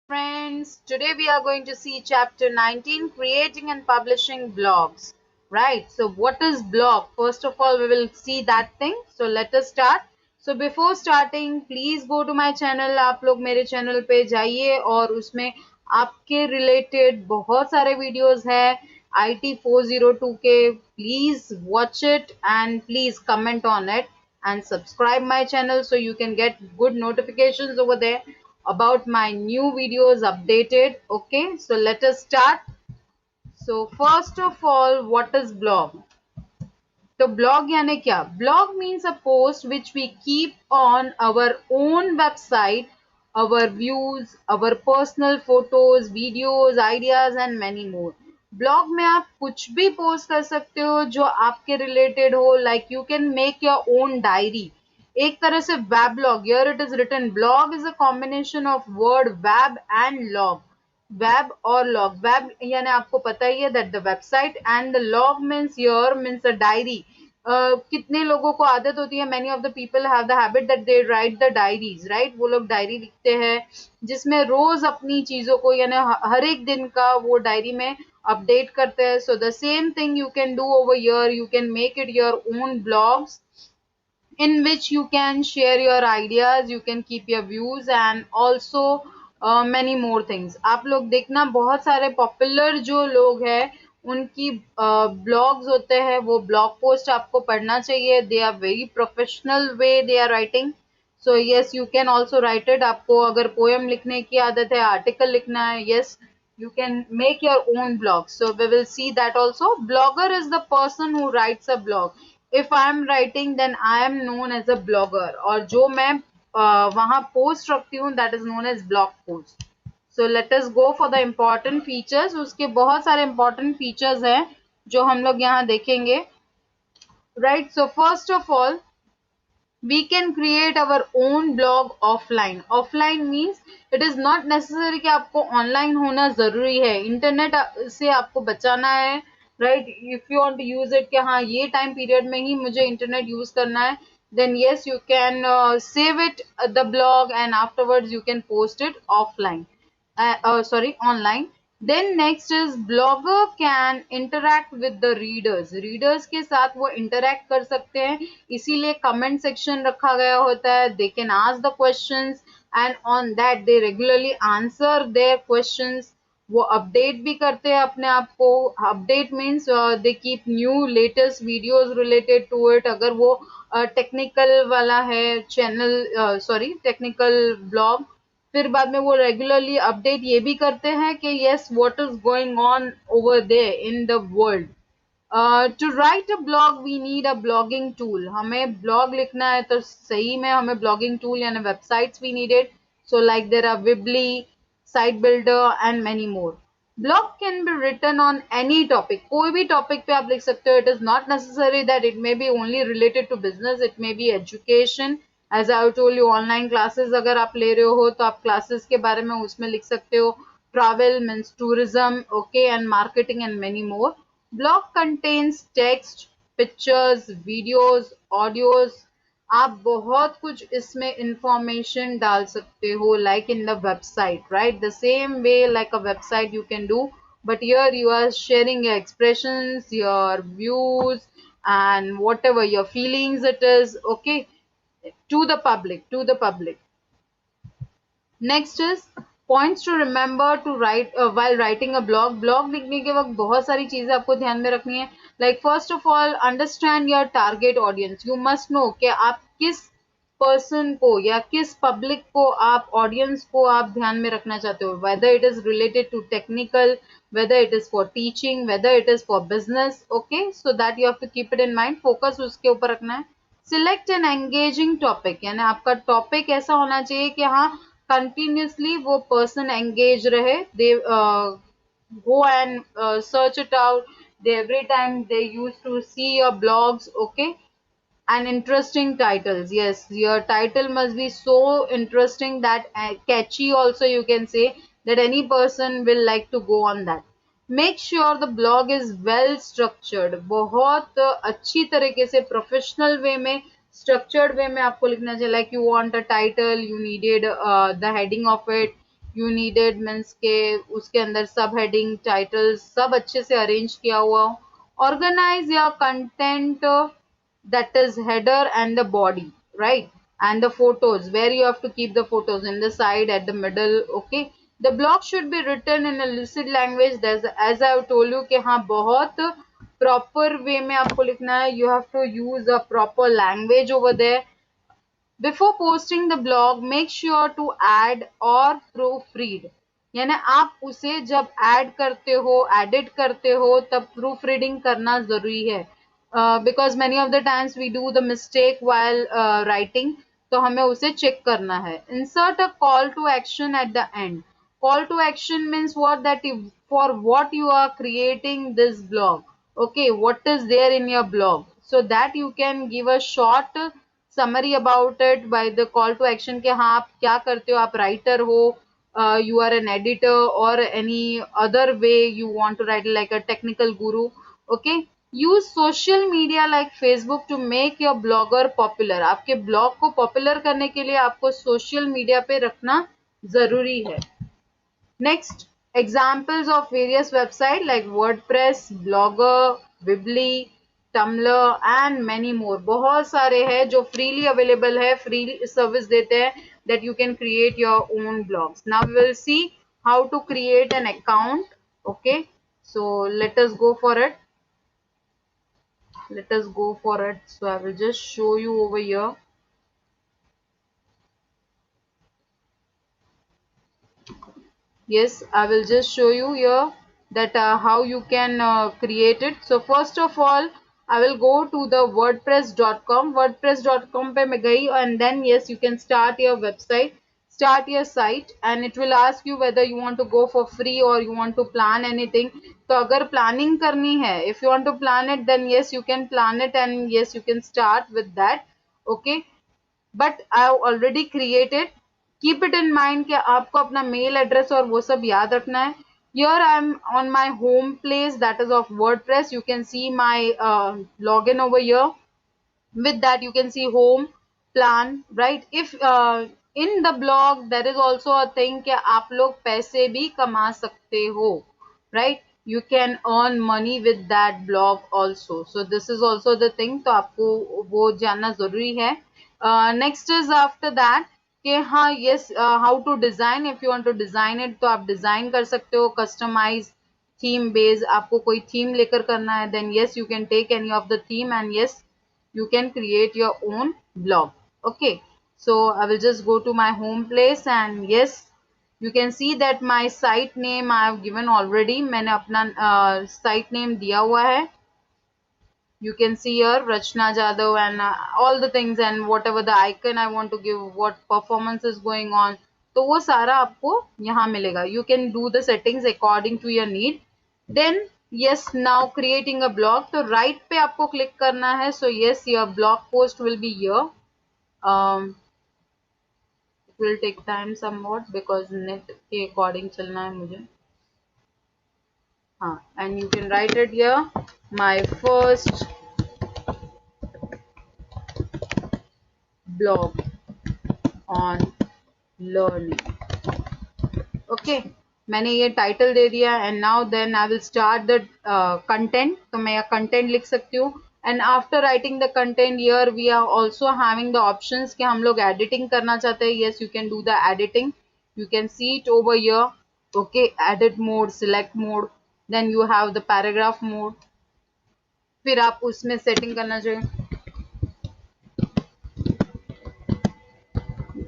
Friends, today we are going to see chapter 19, creating and publishing blogs. Right, so what is blog? First of all, we will see that thing. So let us start. So before starting, please go to my channel. आप लोग मेरे channel पे जाइए और उसमें आपके related बहुत सारे videos हैं IT 402 के. Please watch it and please comment on it and subscribe my channel so you can get good notifications over there about my new videos updated. Okay, so let us start. So first of all, what is blog? तो blog यानी क्या? Blog means a post which we keep on our own website, our views, our personal photos, videos, ideas and many more. Blog में आप कुछ भी post कर सकते हो जो आपके related हो, like you can make your own diary. एक तरह से weblog. Here it is written, blog is a combination of word web and log. Web और लॉग. वेब यानी आपको पता ही है that the website and the log means your means a diary. कितने लोगों को आदत होती है, many of the people have the habit that they right the diaries. Right, वो लोग डायरी लिखते हैं जिसमें रोज अपनी चीजों को यानी हर एक दिन का वो डायरी में अपडेट करते हैं. So the same thing you can do over here. You can make it your own blogs in which you can share your ideas, you can keep your views and also many more things. आप लोग देखना बहुत सारे popular जो लोग हैं उनकी blogs होते हैं, वो ब्लॉग पोस्ट आपको पढ़ना चाहिए. They are very professional way they are writing. So yes, you can also write it. आपको अगर पोएम लिखने की आदत है, आर्टिकल लिखना है, yes, you can make your own blog. So we will see that also. Blogger is the person who writes a blog. If I am writing, then I am known as a blogger. और जो मैं वहाँ post रखती हूँ, that is known as blog post. So let us go for the important features. उसके बहुत सारे important features हैं जो हम लोग यहाँ देखेंगे. Right. So first of all, we can create our own blog offline. Offline means it is not necessary कि आपको online होना जरूरी है. इंटरनेट से आपको बचाना है. Right, if you want to use it कि हाँ ये टाइम पीरियड में ही मुझे इंटरनेट यूज करना है, then yes, you can save it the blog and afterwards you can post it offline. Sorry, online. Then next is blogger can interact with the readers. Readers के साथ वो interact कर सकते हैं, इसीलिए comment section रखा गया होता है. They can ask the questions and on that they regularly answer their questions. वो अपडेट भी करते हैं अपने आप को. Update means they keep new latest videos related to it. अगर वो टेक्निकल वाला है चैनल, सॉरी टेक्निकल ब्लॉग, फिर बाद में वो रेगुलरली अपडेट ये भी करते हैं कि yes what is going on over there in the world. To write a blog we need a blogging tool. हमें ब्लॉग लिखना है तो सही में हमें ब्लॉगिंग टूल यानी websites we needed. So like there are Weebly, site builder and many more. Blog can be written on any topic. कोई भी टॉपिक पे आप लिख सकते हो. It is not necessary that it may B only related to business. It may be education. As I told you, online classes अगर आप ले रहे हो तो आप क्लासेस के बारे में उसमें लिख सकते हो. Travel means tourism, okay, and marketing and many more. Blog contains text, pictures, videos, audios. आप बहुत कुछ इसमें इंफॉर्मेशन डाल सकते हो like in the website. Right, the same way like a website you can do, but here you are sharing your expressions, your views and whatever your feelings it is, okay, to the public. Next is points to remember to write while writing a blog. Blog लिखने के वक्त बहुत सारी चीजें आपको ध्यान में रखनी है. Like first of all, understand your target audience. You must know कि आप किस पर्सन को या किस पब्लिक को, आप ऑडियंस को आप ध्यान में रखना चाहते हो. Whether it is related to technical, whether it is for teaching, whether it is for business, okay, so that you have to keep it in mind. Focus उसके ऊपर रखना है. Select an engaging topic. यानी आपका topic ऐसा होना चाहिए कि हाँ continuously वो person engage रहे. They go and search it out. They every time they used to see your blogs, okay. And interesting titles. Yes, your title must be so interesting that catchy also, you can say, that any person will like to go on that. Make sure the blog is well structured. बहुत अच्छी तरीके से professional way में, structured way में आपको लिखना चाहिए. Like you want a title, you needed the heading of it, you needed means के उसके अंदर सब हेडिंग टाइटल्स सब अच्छे से अरेंज किया हुआ हो. Organize your content, that is header and the body, right? And the photos, where you have to keep the photos in the side, at the middle. Okay, the blog should be written in a lucid language. There's, as I have told you कि हाँ बहुत proper way में आपको लिखना है. You have to use a proper language over there. Before posting the blog, make sure to add or proofread. यानी आप उसे जब ऐड करते हो, एडिट करते हो, तब प्रूफ रीडिंग करना जरूरी है. Because many of the times we do the mistake while writing, तो हमें उसे चेक करना है. Insert a call to action at the end. Call to action means what, that for what you are creating this blog. Okay, what is there in your blog, so that you can give a short summary about it by the call to action के हाँ आप क्या करते हो, आप writer हो, you are an editor or any other way you want to write like a technical guru. Okay, use social media like Facebook to make your blogger popular. आपके blog को popular करने के लिए आपको social media पे रखना जरूरी है. Next, examples of various websites like WordPress, Blogger, Weebly, Tumblr and many more. बहुत सारे हैं जो freely available है, free service देते हैं, that you can create your own blogs. Now we will see how to create an account. Okay, so let us go for it. Let us go for it. So I will just show you over here. Yes, I will just show you here that how you can create it. So first of all, I will go to the wordpress.com. Wordpress.com पे मैं गई, and then yes, you can start your website, start your site, and it will ask you whether you want to go for free or you want to plan anything. तो अगर planning करनी है, if you want to plan it, then yes, you can plan it, and yes, you can start with that. Okay, but I already created. Keep it in mind कि आपको अपना mail address और वो सब याद रखना है. Here I am on my home place, that is of WordPress. You can see my login over here. With that you can see home, plan, right? If in the blog there is also a thing कि आप लोग पैसे भी कमा सकते हो, right? You can earn money with that blog also. So this is also the thing, तो आपको वो जानना जरूरी है. Next is after that कि हाँ yes, how to design. if you want to design it तो आप design कर सकते हो, customize theme base. आपको कोई theme लेकर करना है, then yes you can take any of the theme, and yes you can create your own blog. Okay, so I will just go to my home place, and yes you can see that my site name I have given already. मैंने अपना site name दिया हुआ है. You can see here Rachna Jadhav and all the things, and whatever the icon I want to give, what performance is going on, तो वो सारा आपको यहाँ मिलेगा. You can do the settings according to your need. Then yes, now creating a blog, तो right पे आपको click करना है. So yes, your blog post will be here. It will take time somewhat because net के according चलना है मुझे. हाँ, and you can write it here, my first blog on learning. Okay, मैंने ये टाइटल दे दिया, and now then I will start the content. तो मैं यहाँ कंटेंट लिख सकती हूँ. And after writing the content here we are also having the options कि हम लोग एडिटिंग करना चाहते हैं. Yes, you can do the editing. You can see it over here. Okay, edit mode, select mode, then you have the paragraph mode. फिर आप उसमें setting करना चाहिए.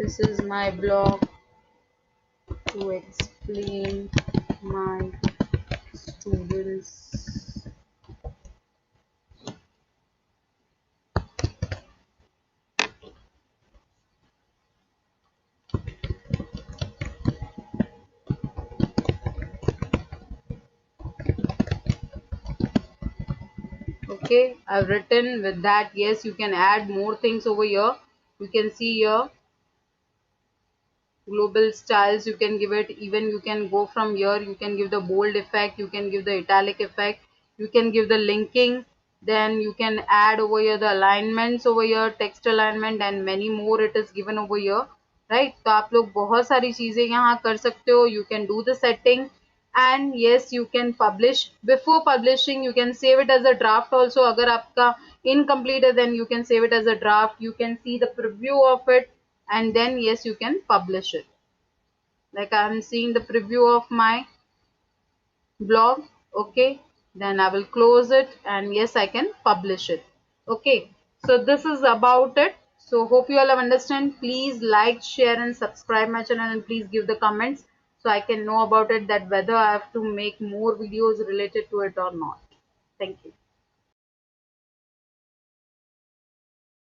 This is my blog to explain my students okay, I've written with that. Yes, you can add more things over here. You can see here global styles, you can give it. Even you can go from here, you can give the bold effect, you can give the italic effect, you can give the linking, then you can add over here the alignments over here, text alignment and many more it is given over here. Right. तो आप लोग बहुत सारी चीजें यहाँ कर सकते हो. You can do the setting and yes, you can publish. Before publishing you can save it as a draft also. अगर आपका incomplete है then you can save it as a draft. You can see the preview of it and then yes, you can publish it. Like I am seeing the preview of my blog. Okay, then I will close it and yes, I can publish it. Okay, so this is about it. So hope you all have understand. Please like, share and subscribe my channel and please give the comments so I can know about it, that whether I have to make more videos related to it or not. Thank you.